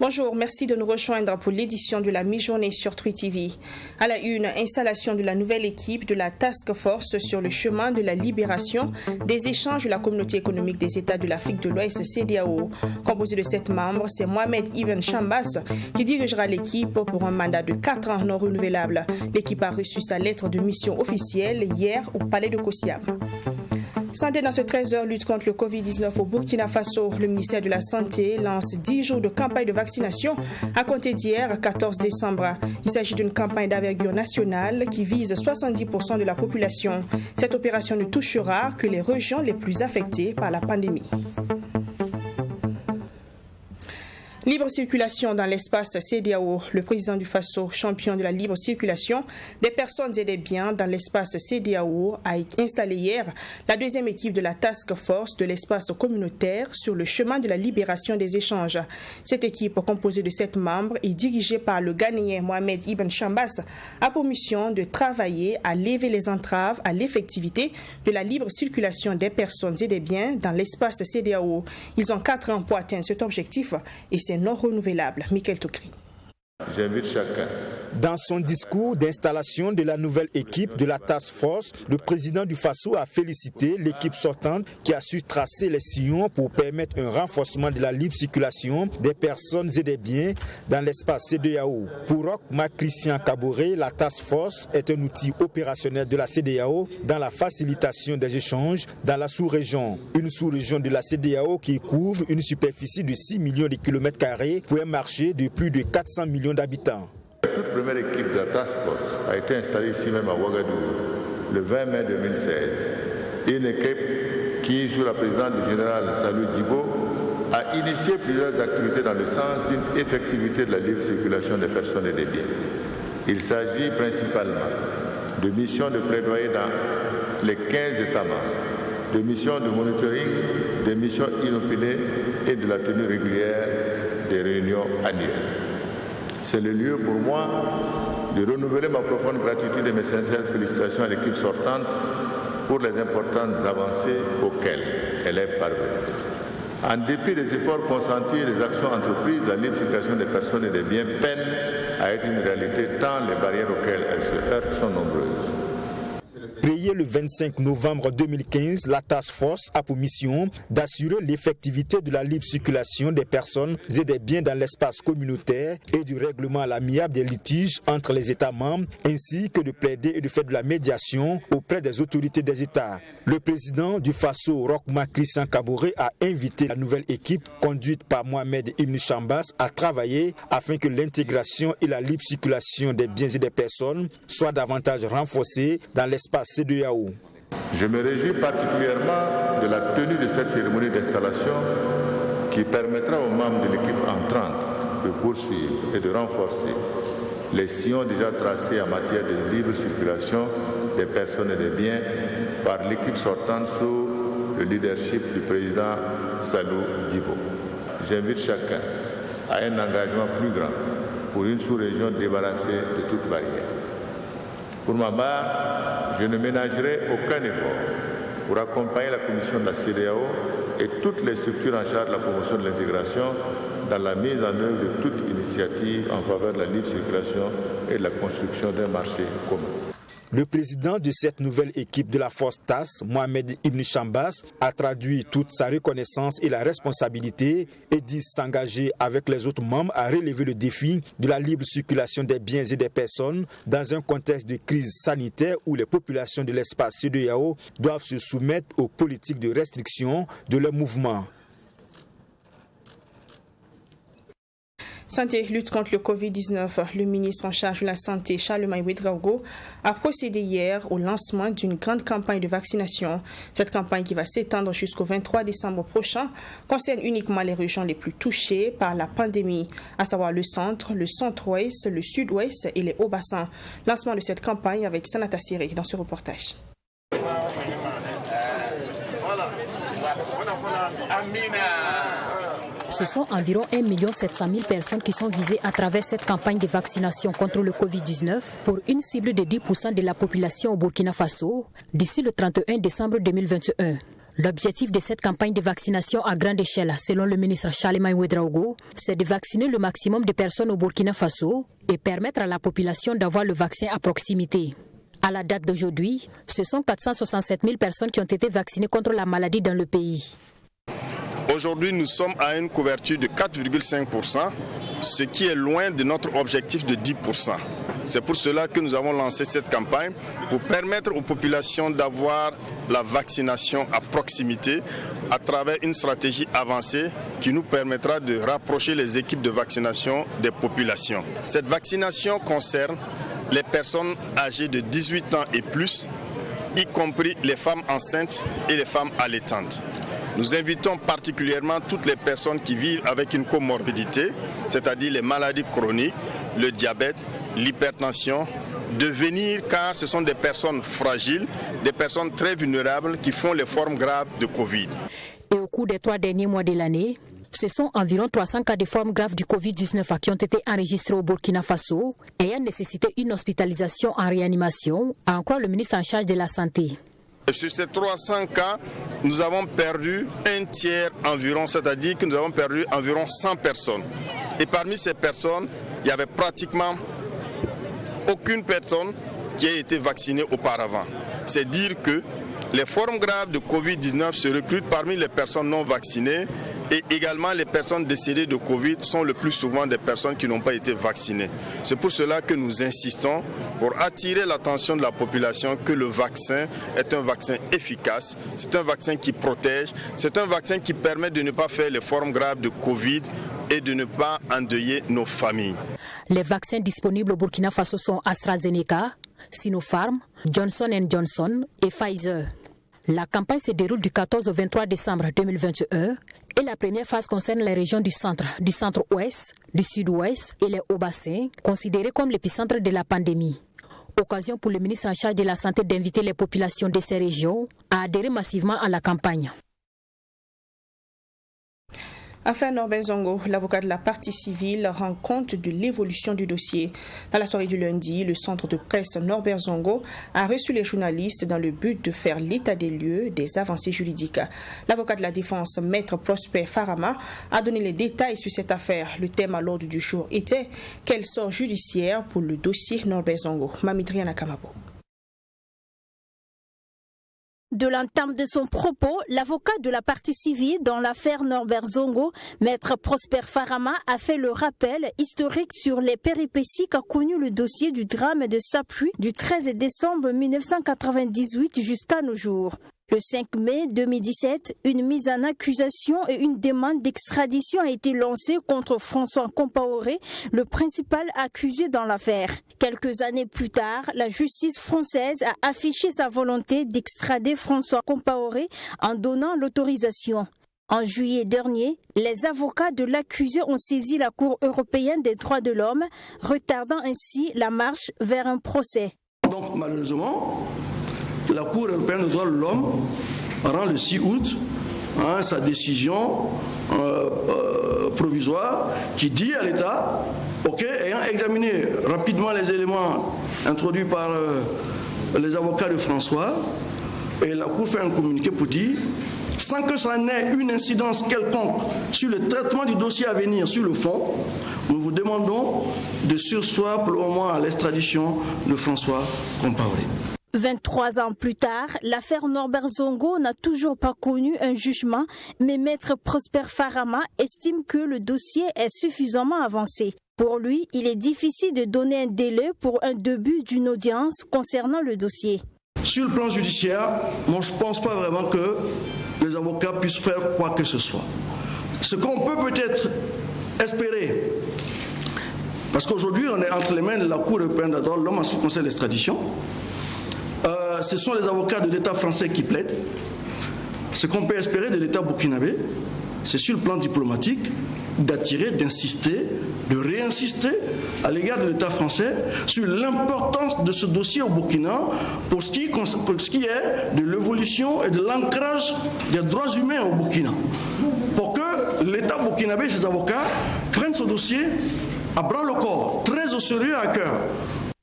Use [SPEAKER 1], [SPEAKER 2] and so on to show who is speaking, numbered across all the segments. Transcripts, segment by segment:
[SPEAKER 1] Bonjour, merci de nous rejoindre pour l'édition de la mi-journée sur Twi TV. À la une, installation de la nouvelle équipe de la Task Force sur le chemin de la libération des échanges de la Communauté économique des États de l'Afrique de l'Ouest, CEDEAO. Composé de 7 membres, c'est Mohamed Ibn Chambas qui dirigera l'équipe pour un mandat de 4 ans non renouvelable. L'équipe a reçu sa lettre de mission officielle hier au palais de Kossiam. Santé dans ce 13h, lutte contre le Covid-19 au Burkina Faso. Le ministère de la Santé lance 10 jours de campagne de vaccination à compter d'hier, 14 décembre. Il s'agit d'une campagne d'envergure nationale qui vise 70% de la population. Cette opération ne touchera que les régions les plus affectées par la pandémie. Libre circulation dans l'espace CEDEAO. Le président du Faso, champion de la libre circulation des personnes et des biens dans l'espace CEDEAO, a installé hier la deuxième équipe de la Task Force de l'espace communautaire sur le chemin de la libération des échanges. Cette équipe, composée de 7 membres et dirigée par le Ghanéen Mohamed Ibn Chambas, a pour mission de travailler à lever les entraves à l'effectivité de la libre circulation des personnes et des biens dans l'espace CEDEAO. Ils ont 4 ans pour atteindre cet objectif et c'est non renouvelable. Michael Tokri.
[SPEAKER 2] J'invite chacun.
[SPEAKER 3] Dans son discours d'installation de la nouvelle équipe de la Task Force, le président du Faso a félicité l'équipe sortante qui a su tracer les sillons pour permettre un renforcement de la libre circulation des personnes et des biens dans l'espace CEDEAO. Pour Roch Christian Kaboré, la Task Force est un outil opérationnel de la CEDEAO dans la facilitation des échanges dans la sous-région. Une sous-région de la CEDEAO qui couvre une superficie de 6 millions de kilomètres carrés pour un marché de plus de 400 millions d'habitants.
[SPEAKER 2] La toute première équipe de la Task Force a été installée ici même à Ouagadougou le 20 mai 2016. Une équipe qui, sous la présidence du général Salou Djibo, a initié plusieurs activités dans le sens d'une effectivité de la libre circulation des personnes et des biens. Il s'agit principalement de missions de plaidoyer dans les 15 États membres, de missions de monitoring, de missions inopinées et de la tenue régulière des réunions annuelles. C'est le lieu pour moi de renouveler ma profonde gratitude et mes sincères félicitations à l'équipe sortante pour les importantes avancées auxquelles elle est parvenue. En dépit des efforts consentis et des actions entreprises, la libre circulation des personnes et des biens peine à être une réalité tant les barrières auxquelles elle se heurte sont nombreuses.
[SPEAKER 3] Créée le 25 novembre 2015, la Task Force a pour mission d'assurer l'effectivité de la libre circulation des personnes et des biens dans l'espace communautaire et du règlement à l'amiable des litiges entre les États membres, ainsi que de plaider et de faire de la médiation auprès des autorités des États. Le président du Faso, Roch Christian Kaboré, a invité la nouvelle équipe conduite par Mohamed Ibn Chambas à travailler afin que l'intégration et la libre circulation des biens et des personnes soient davantage renforcées dans l'espace CEDEAO.
[SPEAKER 2] Je me réjouis particulièrement de la tenue de cette cérémonie d'installation qui permettra aux membres de l'équipe entrante de poursuivre et de renforcer les sillons déjà tracés en matière de libre circulation des personnes et des biens par l'équipe sortante sous le leadership du président Salou Djibo. J'invite chacun à un engagement plus grand pour une sous-région débarrassée de toute barrière. Pour ma part, je ne ménagerai aucun effort pour accompagner la commission de la CEDEAO et toutes les structures en charge de la promotion de l'intégration dans la mise en œuvre de toute initiative en faveur de la libre circulation et de la construction d'un marché commun.
[SPEAKER 3] Le président de cette nouvelle équipe de la Force TAS, Mohamed Ibn Chambas, a traduit toute sa reconnaissance et la responsabilité et dit s'engager avec les autres membres à relever le défi de la libre circulation des biens et des personnes dans un contexte de crise sanitaire où les populations de l'espace CEDEAO doivent se soumettre aux politiques de restriction de leurs mouvements.
[SPEAKER 1] Santé, lutte contre le Covid-19. Le ministre en charge de la Santé, Charlemagne Ouedraogo, a procédé hier au lancement d'une grande campagne de vaccination. Cette campagne, qui va s'étendre jusqu'au 23 décembre prochain, concerne uniquement les régions les plus touchées par la pandémie, à savoir le centre, le centre-ouest, le sud-ouest et les hauts bassins. Lancement de cette campagne avec Sanata Siri dans ce reportage.
[SPEAKER 4] Ce sont environ 1 700 000 personnes qui sont visées à travers cette campagne de vaccination contre le Covid-19 pour une cible de 10% de la population au Burkina Faso d'ici le 31 décembre 2021. L'objectif de cette campagne de vaccination à grande échelle, selon le ministre Charlemagne Ouedraogo, c'est de vacciner le maximum de personnes au Burkina Faso et permettre à la population d'avoir le vaccin à proximité. À la date d'aujourd'hui, ce sont 467 000 personnes qui ont été vaccinées contre la maladie dans le pays.
[SPEAKER 5] Aujourd'hui, nous sommes à une couverture de 4,5%, ce qui est loin de notre objectif de 10%. C'est pour cela que nous avons lancé cette campagne, pour permettre aux populations d'avoir la vaccination à proximité à travers une stratégie avancée qui nous permettra de rapprocher les équipes de vaccination des populations. Cette vaccination concerne les personnes âgées de 18 ans et plus, y compris les femmes enceintes et les femmes allaitantes. Nous invitons particulièrement toutes les personnes qui vivent avec une comorbidité, c'est-à-dire les maladies chroniques, le diabète, l'hypertension, de venir car ce sont des personnes fragiles, des personnes très vulnérables qui font les formes graves de Covid.
[SPEAKER 4] Et au cours des 3 derniers mois de l'année, ce sont environ 300 cas de formes graves du Covid-19 qui ont été enregistrés au Burkina Faso, ayant nécessité une hospitalisation en réanimation, à en croire le ministre en charge de la Santé.
[SPEAKER 5] Sur ces 300 cas, nous avons perdu un tiers environ, c'est-à-dire que nous avons perdu environ 100 personnes. Et parmi ces personnes, il n'y avait pratiquement aucune personne qui a été vaccinée auparavant. C'est dire que les formes graves de Covid-19 se recrutent parmi les personnes non vaccinées et également les personnes décédées de Covid sont le plus souvent des personnes qui n'ont pas été vaccinées. C'est pour cela que nous insistons pour attirer l'attention de la population que le vaccin est un vaccin efficace, c'est un vaccin qui protège, c'est un vaccin qui permet de ne pas faire les formes graves de Covid et de ne pas endeuiller nos familles.
[SPEAKER 4] Les vaccins disponibles au Burkina Faso sont AstraZeneca, Sinopharm, Johnson & Johnson et Pfizer. La campagne se déroule du 14 au 23 décembre 2021 et la première phase concerne les régions du centre-ouest, du sud-ouest et les hauts-bassins, considérés comme l'épicentre de la pandémie. Occasion pour le ministre en charge de la Santé d'inviter les populations de ces régions à adhérer massivement à la campagne.
[SPEAKER 1] Afin Norbert Zongo, l'avocat de la partie civile, rend compte de l'évolution du dossier. Dans la soirée du lundi, le centre de presse Norbert Zongo a reçu les journalistes dans le but de faire l'état des lieux des avancées juridiques. L'avocat de la défense, Maître Prosper Farama, a donné les détails sur cette affaire. Le thème à l'ordre du jour était « Quel sort judiciaire pour le dossier Norbert Zongo ?» Mamidriana Kamabo.
[SPEAKER 6] De l'entame de son propos, l'avocat de la partie civile dans l'affaire Norbert Zongo, Maître Prosper Farama, a fait le rappel historique sur les péripéties qu'a connu le dossier du drame de Sapui du 13 décembre 1998 jusqu'à nos jours. Le 5 mai 2017, une mise en accusation et une demande d'extradition a été lancée contre François Compaoré, le principal accusé dans l'affaire. Quelques années plus tard, la justice française a affiché sa volonté d'extrader François Compaoré en donnant l'autorisation. En juillet dernier, les avocats de l'accusé ont saisi la Cour européenne des droits de l'homme, retardant ainsi la marche vers un procès.
[SPEAKER 7] Donc malheureusement, la Cour européenne des droits de l'homme rend le 6 août sa décision provisoire qui dit à l'État, ayant examiné rapidement les éléments introduits par les avocats de François, et la Cour fait un communiqué pour dire, sans que ça n'ait une incidence quelconque sur le traitement du dossier à venir sur le fond, nous vous demandons de surseoir pour le moment à l'extradition de François Compaoré.
[SPEAKER 6] 23 ans plus tard, l'affaire Norbert Zongo n'a toujours pas connu un jugement, mais Maître Prosper Farama estime que le dossier est suffisamment avancé. Pour lui, il est difficile de donner un délai pour un début d'une audience concernant le dossier.
[SPEAKER 7] Sur le plan judiciaire, moi je ne pense pas vraiment que les avocats puissent faire quoi que ce soit. Ce qu'on peut peut-être espérer, parce qu'aujourd'hui on est entre les mains de la Cour européenne des droits de l'homme en ce qui concerne l'extradition, ce sont les avocats de l'État français qui plaident. Ce qu'on peut espérer de l'État burkinabé, c'est sur le plan diplomatique d'attirer, d'insister de réinsister à l'égard de l'État français sur l'importance de ce dossier au Burkina pour ce qui est de l'évolution et de l'ancrage des droits humains au Burkina. Pour que l'État burkinabé et ses avocats prennent ce dossier à bras le corps, très au sérieux à cœur.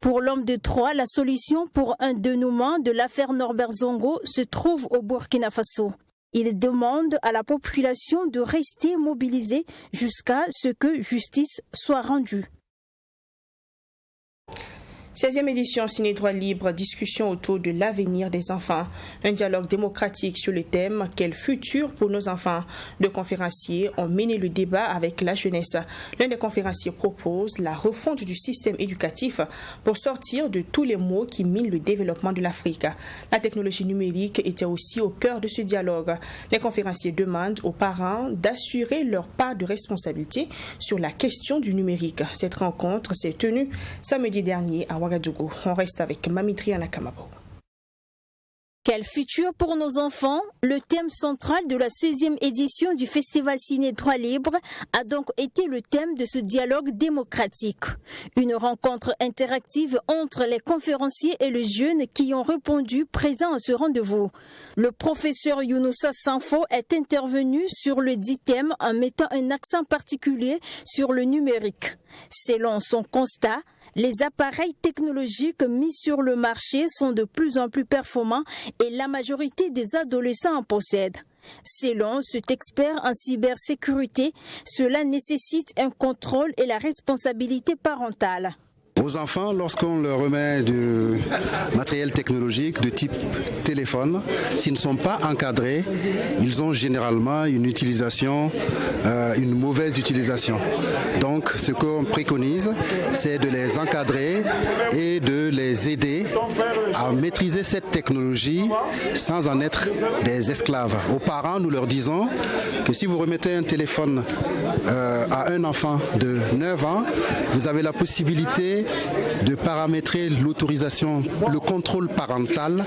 [SPEAKER 6] Pour l'homme de Troyes, la solution pour un dénouement de l'affaire Norbert Zongo se trouve au Burkina Faso. Il demande à la population de rester mobilisée jusqu'à ce que justice soit rendue.
[SPEAKER 1] 16e édition Ciné Droit Libre, discussion autour de l'avenir des enfants. Un dialogue démocratique sur le thème « Quel futur pour nos enfants ?» Deux conférenciers ont mené le débat avec la jeunesse. L'un des conférenciers propose la refonte du système éducatif pour sortir de tous les maux qui minent le développement de l'Afrique. La technologie numérique était aussi au cœur de ce dialogue. Les conférenciers demandent aux parents d'assurer leur part de responsabilité sur la question du numérique. Cette rencontre s'est tenue samedi dernier à Ouagadougou. On reste avec Mamitri Anakamabo.
[SPEAKER 6] Quel futur pour nos enfants? Le thème central de la 16e édition du Festival Ciné Droit Libre a donc été le thème de ce dialogue démocratique. Une rencontre interactive entre les conférenciers et les jeunes qui ont répondu présents à ce rendez-vous. Le professeur Younoussa Sanfo est intervenu sur le dit thème en mettant un accent particulier sur le numérique. Selon son constat, les appareils technologiques mis sur le marché sont de plus en plus performants et la majorité des adolescents en possèdent. Selon cet expert en cybersécurité, cela nécessite un contrôle et la responsabilité parentale.
[SPEAKER 8] Aux enfants, lorsqu'on leur remet du matériel technologique de type téléphone, s'ils ne sont pas encadrés, ils ont généralement une utilisation, une mauvaise utilisation. Donc, ce qu'on préconise, c'est de les encadrer et de les aider à maîtriser cette technologie sans en être des esclaves. Aux parents, nous leur disons que si vous remettez un téléphone à un enfant de 9 ans, vous avez la possibilité de paramétrer l'autorisation, le contrôle parental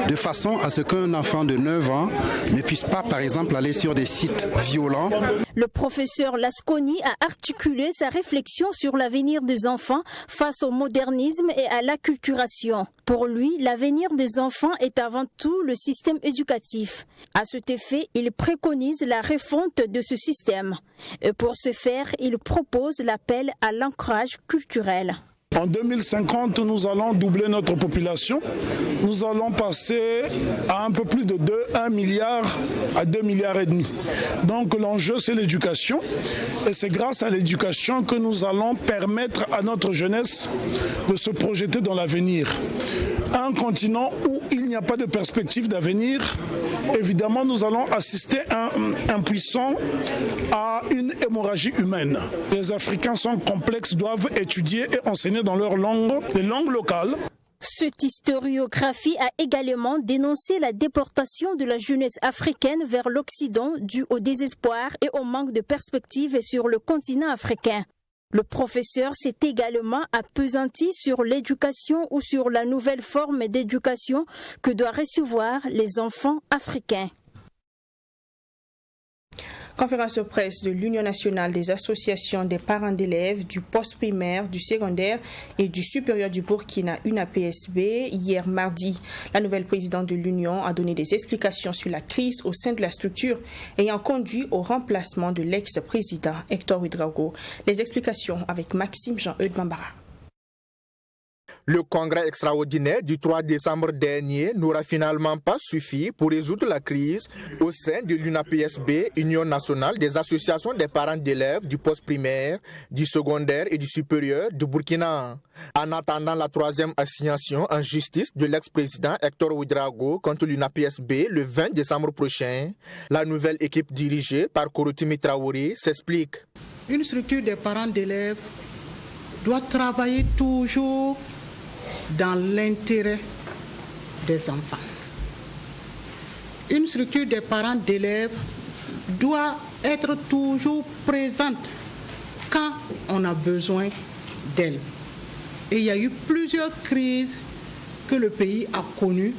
[SPEAKER 8] de façon à ce qu'un enfant de 9 ans ne puisse pas, par exemple, aller sur des sites violents.
[SPEAKER 6] Le professeur Lasconi a articulé sa réflexion sur l'avenir des enfants face au modernisme et à l'acculturation. Pour lui, l'avenir des enfants est avant tout le système éducatif. À cet effet, il préconise la refonte de ce système. Et pour ce faire, il propose l'appel à l'ancrage culturel.
[SPEAKER 9] En 2050, nous allons doubler notre population. Nous allons passer à un peu plus de 1 milliard à 2 milliards et demi. Donc l'enjeu, c'est l'éducation. Et c'est grâce à l'éducation que nous allons permettre à notre jeunesse de se projeter dans l'avenir. Un continent où il n'y a pas de perspective d'avenir, évidemment, nous allons assister impuissants à une hémorragie humaine. Les Africains sont complexes, doivent étudier et enseigner dans leur langue, les langues locales.
[SPEAKER 6] Cette historiographie a également dénoncé la déportation de la jeunesse africaine vers l'Occident due au désespoir et au manque de perspectives sur le continent africain. Le professeur s'est également appesanti sur l'éducation ou sur la nouvelle forme d'éducation que doivent recevoir les enfants africains.
[SPEAKER 1] Conférence de presse de l'Union nationale des associations des parents d'élèves du post-primaire, du secondaire et du supérieur du Burkina, UNAPSB, hier mardi. La nouvelle présidente de l'Union a donné des explications sur la crise au sein de la structure ayant conduit au remplacement de l'ex-président Hector Ouedraogo. Les explications avec Maxime Jean-Eudes Bambara.
[SPEAKER 10] Le congrès extraordinaire du 3 décembre dernier n'aura finalement pas suffi pour résoudre la crise au sein de l'UNAPSB, Union nationale des associations des parents d'élèves du post-primaire, du secondaire et du supérieur du Burkina. En attendant la troisième assignation en justice de l'ex-président Hector Ouedraogo contre l'UNAPSB le 20 décembre prochain, la nouvelle équipe dirigée par Korotimi Traoré s'explique.
[SPEAKER 11] Une structure des parents d'élèves doit travailler toujours dans l'intérêt des enfants. Une structure des parents d'élèves doit être toujours présente quand on a besoin d'elle. Et il y a eu plusieurs crises que le pays a connues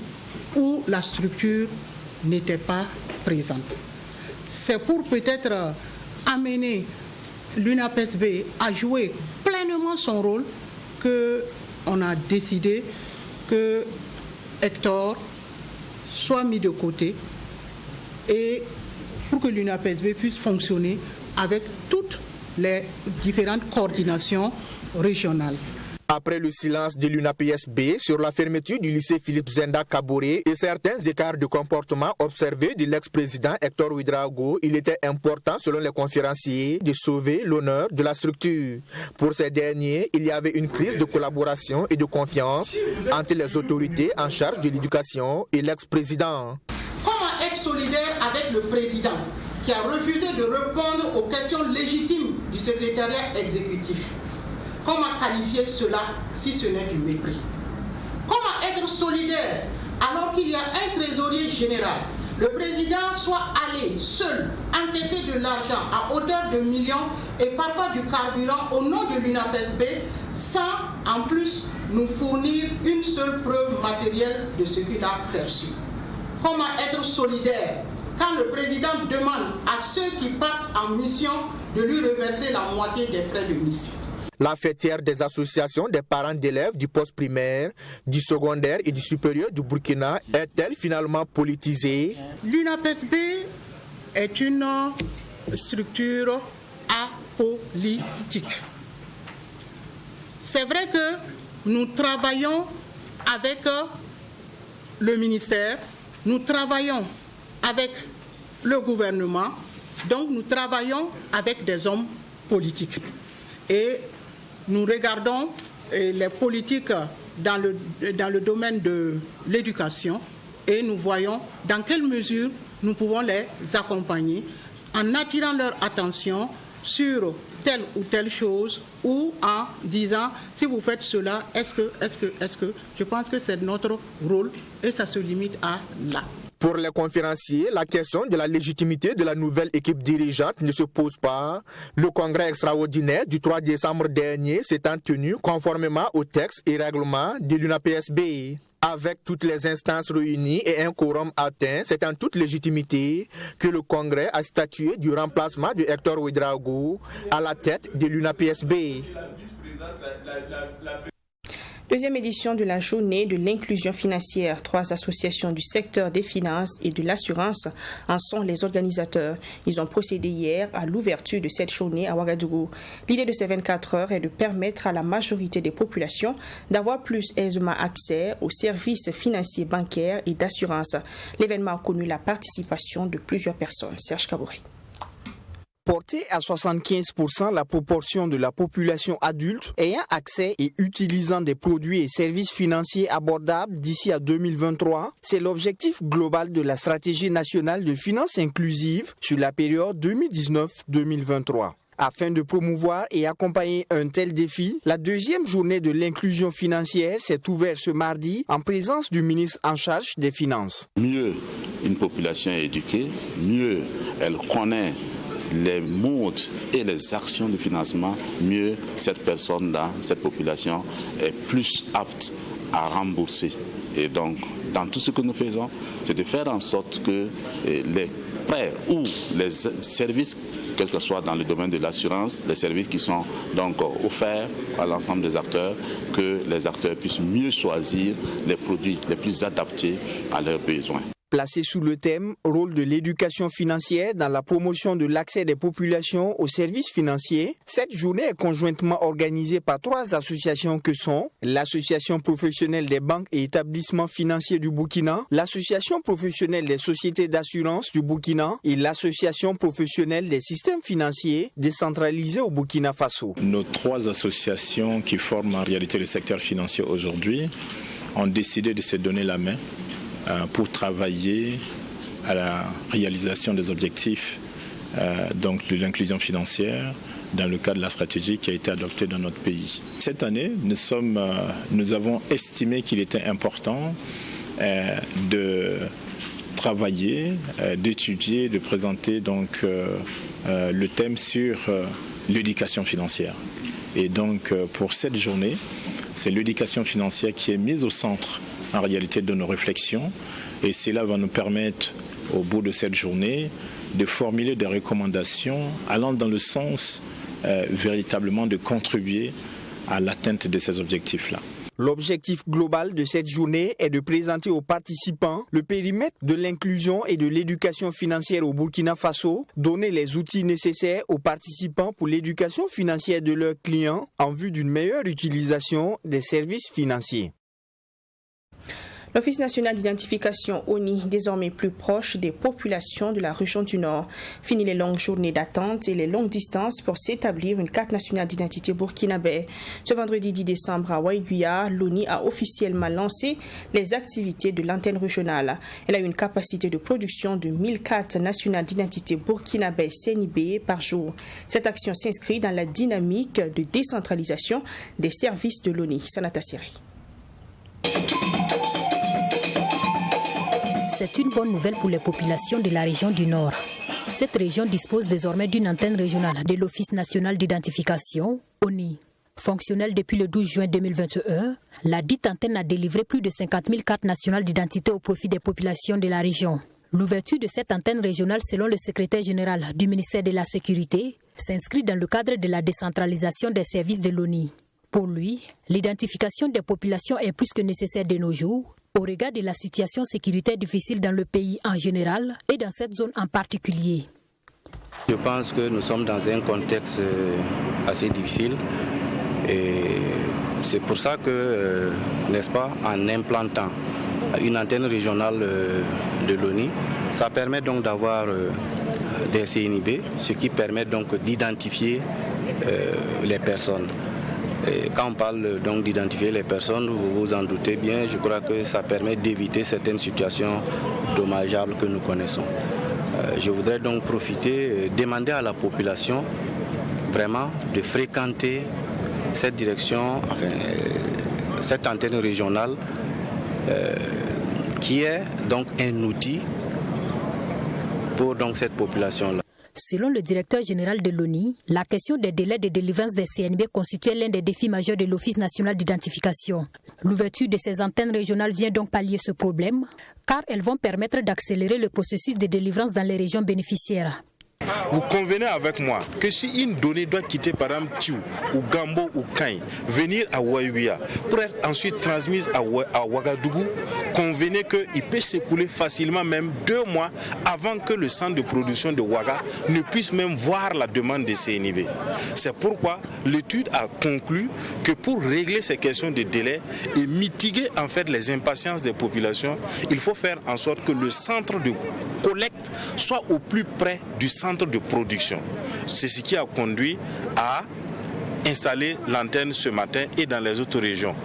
[SPEAKER 11] où la structure n'était pas présente. C'est pour peut-être amener l'UNAPESB a joué pleinement son rôle, qu'on a décidé que Hector soit mis de côté et pour que l'UNAPESB puisse fonctionner avec toutes les différentes coordinations régionales.
[SPEAKER 10] Après le silence de l'UNAPSB sur la fermeture du lycée Philippe Zenda Kaboré et certains écarts de comportement observés de l'ex-président Hector Ouédraogo, il était important, selon les conférenciers, de sauver l'honneur de la structure. Pour ces derniers, il y avait une crise de collaboration et de confiance entre les autorités en charge de l'éducation et l'ex-président.
[SPEAKER 11] Comment être solidaire avec le président qui a refusé de répondre aux questions légitimes du secrétariat exécutif? Comment qualifier cela si ce n'est du mépris? Comment être solidaire alors qu'il y a un trésorier général, le président soit allé seul encaisser de l'argent à hauteur de millions et parfois du carburant au nom de l'UNAPESB sans en plus nous fournir une seule preuve matérielle de ce qu'il a perçu? Comment être solidaire quand le président demande à ceux qui partent en mission de lui reverser la moitié des frais de mission?
[SPEAKER 10] La fêtière des associations des parents d'élèves du poste primaire, du secondaire et du supérieur du Burkina est-elle finalement politisée?
[SPEAKER 11] L'UNAPESB est une structure apolitique. C'est vrai que nous travaillons avec le ministère, nous travaillons avec le gouvernement, donc nous travaillons avec des hommes politiques. Et nous regardons les politiques dans le domaine de l'éducation et nous voyons dans quelle mesure nous pouvons les accompagner en attirant leur attention sur telle ou telle chose ou en disant si vous faites cela, est-ce que je pense que c'est notre rôle et ça se limite à là.
[SPEAKER 10] Pour les conférenciers, la question de la légitimité de la nouvelle équipe dirigeante ne se pose pas. Le congrès extraordinaire du 3 décembre dernier s'étant tenu conformément aux textes et règlements de l'UNAPSB. Avec toutes les instances réunies et un quorum atteint, c'est en toute légitimité que le congrès a statué du remplacement de Hector Ouédraogo à la tête de l'UNAPSB.
[SPEAKER 1] Deuxième édition de la journée de l'inclusion financière. 3 associations du secteur des finances et de l'assurance en sont les organisateurs. Ils ont procédé hier à l'ouverture de cette journée à Ouagadougou. L'idée de ces 24 heures est de permettre à la majorité des populations d'avoir plus aisément accès aux services financiers, bancaires et d'assurance. L'événement a connu la participation de plusieurs personnes. Serge Kabouré.
[SPEAKER 12] Porter à 75% la proportion de la population adulte ayant accès et utilisant des produits et services financiers abordables d'ici à 2023, c'est l'objectif global de la stratégie nationale de finances inclusives sur la période 2019-2023. Afin de promouvoir et accompagner un tel défi, la deuxième journée de l'inclusion financière s'est ouverte ce mardi en présence du ministre en charge des Finances.
[SPEAKER 13] Mieux une population est éduquée, mieux elle connaît les modes et les actions de financement, mieux cette personne-là, cette population est plus apte à rembourser. Et donc, dans tout ce que nous faisons, c'est de faire en sorte que les prêts ou les services, quel que soit dans le domaine de l'assurance, les services qui sont donc offerts à l'ensemble des acteurs, que les acteurs puissent mieux choisir les produits les plus adaptés à leurs besoins.
[SPEAKER 12] Placé sous le thème « Rôle de l'éducation financière dans la promotion de l'accès des populations aux services financiers », cette journée est conjointement organisée par 3 associations que sont l'Association professionnelle des banques et établissements financiers du Burkina, l'Association professionnelle des sociétés d'assurance du Burkina et l'Association professionnelle des systèmes financiers décentralisés au Burkina Faso.
[SPEAKER 14] Nos 3 associations qui forment en réalité le secteur financier aujourd'hui ont décidé de se donner la main pour travailler à la réalisation des objectifs donc de l'inclusion financière dans le cadre de la stratégie qui a été adoptée dans notre pays. Cette année, nous avons estimé qu'il était important de travailler, d'étudier, de présenter donc le thème sur l'éducation financière. Et donc pour cette journée, c'est l'éducation financière qui est mise au centre en réalité de nos réflexions, et cela va nous permettre au bout de cette journée de formuler des recommandations allant dans le sens véritablement de contribuer à l'atteinte de ces objectifs-là.
[SPEAKER 12] L'objectif global de cette journée est de présenter aux participants le périmètre de l'inclusion et de l'éducation financière au Burkina Faso, donner les outils nécessaires aux participants pour l'éducation financière de leurs clients en vue d'une meilleure utilisation des services financiers.
[SPEAKER 1] L'Office national d'identification ONI, désormais plus proche des populations de la région du Nord, finit les longues journées d'attente et les longues distances pour s'établir une carte nationale d'identité burkinabé. Ce vendredi 10 décembre à Waiguya, l'ONI a officiellement lancé les activités de l'antenne régionale. Elle a une capacité de production de 1000 cartes nationales d'identité burkinabé CNIB par jour. Cette action s'inscrit dans la dynamique de décentralisation des services de l'ONI. Sanata Siri.
[SPEAKER 4] C'est une bonne nouvelle pour les populations de la région du Nord. Cette région dispose désormais d'une antenne régionale de l'Office national d'identification, ONI. Fonctionnelle depuis le 12 juin 2021, la dite antenne a délivré plus de 50 000 cartes nationales d'identité au profit des populations de la région. L'ouverture de cette antenne régionale, selon le secrétaire général du ministère de la Sécurité, s'inscrit dans le cadre de la décentralisation des services de l'ONI. Pour lui, l'identification des populations est plus que nécessaire de nos jours, au regard de la situation sécuritaire difficile dans le pays en général et dans cette zone en particulier.
[SPEAKER 15] Je pense que nous sommes dans un contexte assez difficile et c'est pour ça que, n'est-ce pas, en implantant une antenne régionale de l'ONI, ça permet donc d'avoir des CNIB, ce qui permet donc d'identifier les personnes. Et quand on parle donc d'identifier les personnes, vous vous en doutez bien, je crois que ça permet d'éviter certaines situations dommageables que nous connaissons. Je voudrais donc profiter, demander à la population vraiment de fréquenter cette direction, enfin, cette antenne régionale qui est donc un outil pour donc cette population-là.
[SPEAKER 4] Selon le directeur général de l'ONI, la question des délais de délivrance des CNB constituait l'un des défis majeurs de l'Office national d'identification. L'ouverture de ces antennes régionales vient donc pallier ce problème, car elles vont permettre d'accélérer le processus de délivrance dans les régions bénéficiaires.
[SPEAKER 16] Vous convenez avec moi que si une donnée doit quitter par exemple Tiou ou Gambo ou Kain, venir à Waiguya pour être ensuite transmise à Ouagadougou, convenez qu'il peut s'écouler facilement même 2 mois avant que le centre de production de Ouaga ne puisse même voir la demande de CNIB. C'est pourquoi l'étude a conclu que pour régler ces questions de délai et mitiguer en fait les impatiences des populations, il faut faire en sorte que le centre de collecte soit au plus près du centre de production. C'est ce qui a conduit à installer l'antenne ce matin et dans les autres régions.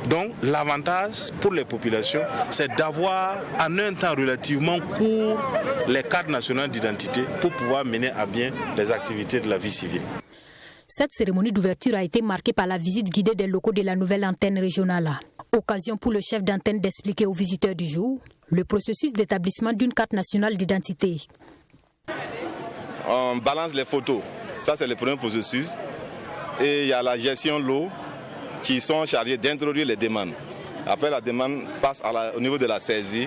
[SPEAKER 16] Donc l'avantage pour les populations, c'est d'avoir en un temps relativement court les cartes nationales d'identité pour pouvoir mener à bien les activités de la vie civile.
[SPEAKER 4] Cette cérémonie d'ouverture a été marquée par la visite guidée des locaux de la nouvelle antenne régionale. Occasion pour le chef d'antenne d'expliquer aux visiteurs du jour le processus d'établissement d'une carte nationale d'identité.
[SPEAKER 5] On balance les photos, ça c'est le premier processus. Et il y a la gestion de l'eau qui sont chargés d'introduire les demandes. Après la demande passe au niveau de la saisie,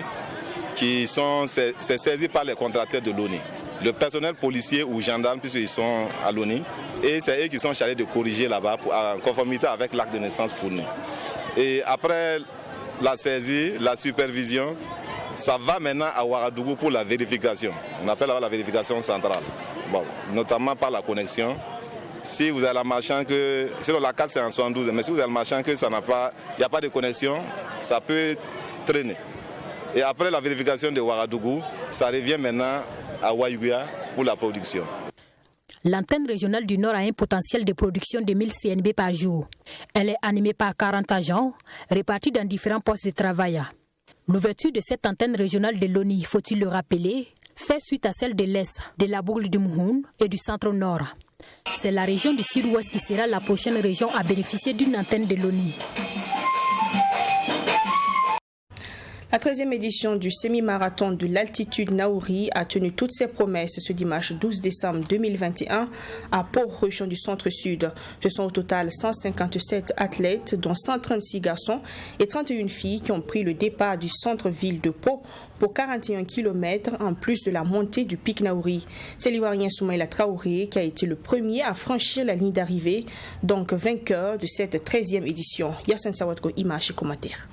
[SPEAKER 5] c'est saisi par les contracteurs de l'ONI. Le personnel policier ou gendarme, puisqu'ils sont à l'ONI, et c'est eux qui sont chargés de corriger là-bas en conformité avec l'acte de naissance fourni. Et après la saisie, la supervision, ça va maintenant à Ouagadougou pour la vérification. On appelle la vérification centrale, notamment par la connexion. Si vous avez la marchand que, sinon la carte c'est en 72, mais si vous avez le marchand que il n'y a pas de connexion, ça peut traîner. Et après la vérification de Ouagadougou, ça revient maintenant à Waiguya pour la production.
[SPEAKER 4] L'antenne régionale du Nord a un potentiel de production de 1000 CNB par jour. Elle est animée par 40 agents répartis dans différents postes de travail. L'ouverture de cette antenne régionale de l'ONI, faut-il le rappeler, fait suite à celle de l'Est, de la boucle du Mouhoun et du centre-nord. C'est la région du sud-ouest qui sera la prochaine région à bénéficier d'une antenne de l'ONI.
[SPEAKER 1] La 13e édition du semi-marathon de l'altitude Naouri a tenu toutes ses promesses ce dimanche 12 décembre 2021 à Pau, région du centre-sud. Ce sont au total 157 athlètes, dont 136 garçons et 31 filles qui ont pris le départ du centre-ville de Pau pour 41 km en plus de la montée du pic Naouri. C'est l'Ivoirien Soumaïla Traoré qui a été le premier à franchir la ligne d'arrivée, donc vainqueur de cette 13e édition. Yassine Sawadko, images et commentaires.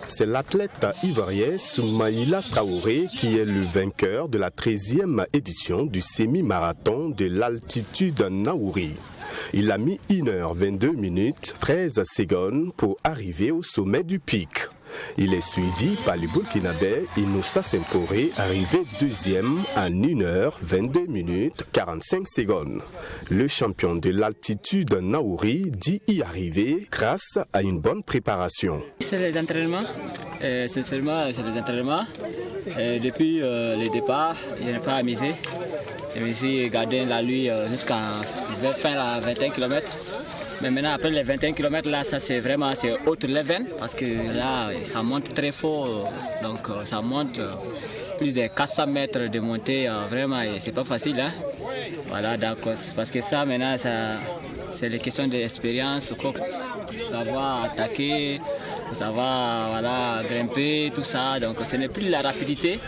[SPEAKER 17] C'est l'athlète ivoirien Soumaïla Traoré qui est le vainqueur de la 13e édition du semi-marathon de l'altitude Naouri. Il a mis 1h22 13 secondes pour arriver au sommet du pic. Il est suivi par le Burkinabé Inoussa Semporé, arrivé deuxième en 1h22 45 secondes. Le champion de l'altitude Naouri dit y arriver grâce à une bonne préparation.
[SPEAKER 18] C'est les entraînements, sincèrement c'est les entraînements. Depuis le départ, je n'ai pas amusé. Je me suis gardé la nuit jusqu'à fin la 21 km. Mais maintenant, après les 21 km, là, ça c'est vraiment autre level parce que là, ça monte très fort. Donc, ça monte plus de 400 mètres de montée. Vraiment, c'est pas facile. Hein? Voilà, d'accord. Parce que ça, maintenant, c'est les questions d'expérience. Savoir attaquer, savoir voilà, grimper, tout ça. Donc, ce n'est plus la rapidité,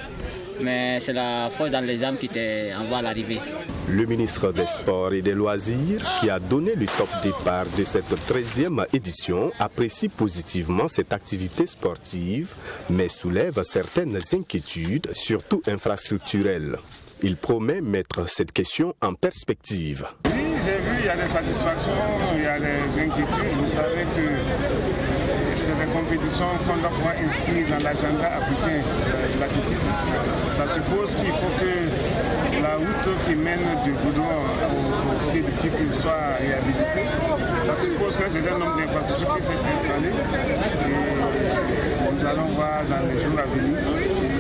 [SPEAKER 18] mais c'est la force dans les âmes qui t'envoie à l'arrivée.
[SPEAKER 17] Le ministre des Sports et des Loisirs, qui a donné le top départ de cette 13e édition, apprécie positivement cette activité sportive, mais soulève certaines inquiétudes, surtout infrastructurelles. Il promet mettre cette question en perspective.
[SPEAKER 19] Oui, j'ai vu, il y a des satisfactions, il y a des inquiétudes. Vous savez que c'est des compétitions qu'on doit pouvoir inscrire dans l'agenda africain de l'athlétisme. Ça suppose qu'il faut que la route qui mène du goudron au pied du pic soit réhabilitée. Ça suppose qu'un certain nombre d'infrastructures puissent être installées. Et nous allons voir dans les jours à venir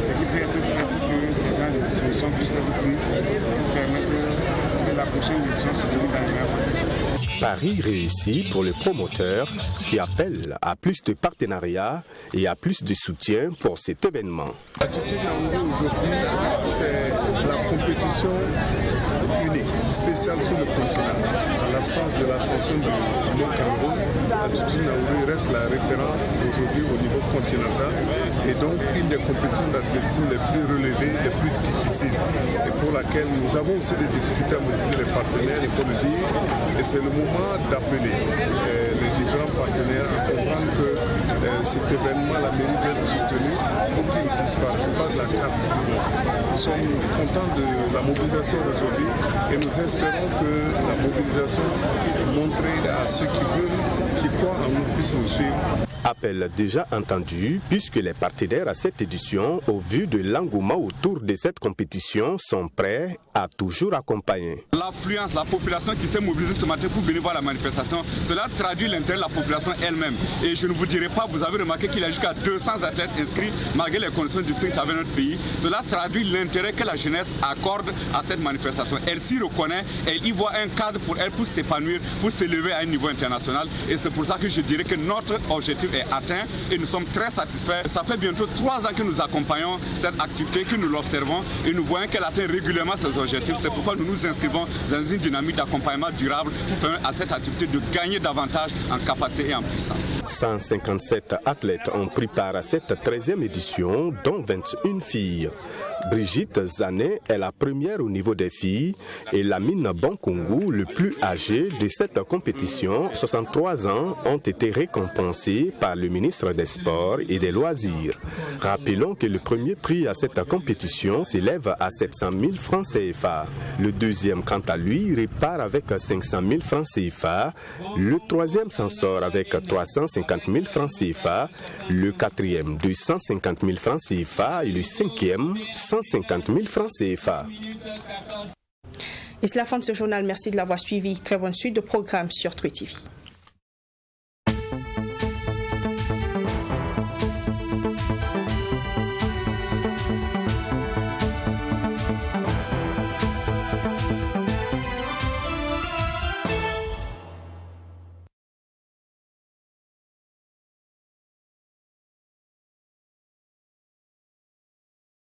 [SPEAKER 19] ce qui peut être fait pour que ces genres de dispositions puissent être prises pour permettre que la prochaine édition se déroule dans les meilleures conditions.
[SPEAKER 17] Paris réussi pour le promoteur qui appelle à plus de partenariats et à plus de soutien pour cet événement.
[SPEAKER 20] L'altitude Naouri aujourd'hui, c'est la compétition unique, spéciale sur le continent. En l'absence de l'ascension du Mont Cameroun, l'altitude Naouri reste la référence aujourd'hui au niveau continental et donc une des compétitions d'athlétisme les plus relevées, les plus difficiles et pour laquelle nous avons aussi des difficultés à mobiliser les partenaires, il faut le dire, et c'est le moment d'appeler les différents partenaires à comprendre que cet événement, la mairie doit être soutenue pour qu'il ne disparaisse pas de la carte du monde. Nous sommes contents de la mobilisation d'aujourd'hui et nous espérons que la mobilisation montrée à ceux qui veulent, qui croient en nous, puissent nous suivre.
[SPEAKER 17] Appel déjà entendu puisque les partenaires à cette édition, au vu de l'engouement autour de cette compétition, sont prêts à toujours accompagner.
[SPEAKER 21] L'affluence, la population qui s'est mobilisée ce matin pour venir voir la manifestation, cela traduit l'intérêt de la population elle-même. Et je ne vous dirai pas, vous avez remarqué qu'il y a jusqu'à 200 athlètes inscrits malgré les conditions difficiles avec notre pays. Cela traduit l'intérêt que la jeunesse accorde à cette manifestation. Elle s'y reconnaît, elle y voit un cadre pour elle pour s'épanouir, pour s'élever à un niveau international. Et c'est pour ça que je dirais que notre objectif est atteint et nous sommes très satisfaits. Ça fait bientôt 3 ans que nous accompagnons cette activité, que nous l'observons et nous voyons qu'elle atteint régulièrement ses objectifs. C'est pourquoi nous nous inscrivons dans une dynamique d'accompagnement durable pour permettre à cette activité de gagner davantage en capacité et en puissance.
[SPEAKER 17] 157 athlètes ont pris part à cette 13e édition, dont 21 filles. Brigitte Zanet est la première au niveau des filles et Lamine Bankungu, le plus âgé de cette compétition, 63 ans, ont été récompensés par le ministre des Sports et des Loisirs. Rappelons que le premier prix à cette compétition s'élève à 700 000 francs CFA. Le deuxième, quant à lui, repart avec 500 000 francs CFA. Le troisième s'en sort avec 350 000 francs CFA. Le quatrième, 250 000 francs CFA. Et le cinquième, 150 000 francs CFA.
[SPEAKER 1] Et c'est la fin de ce journal. Merci de l'avoir suivi. Très bonne suite de programmes sur True TV.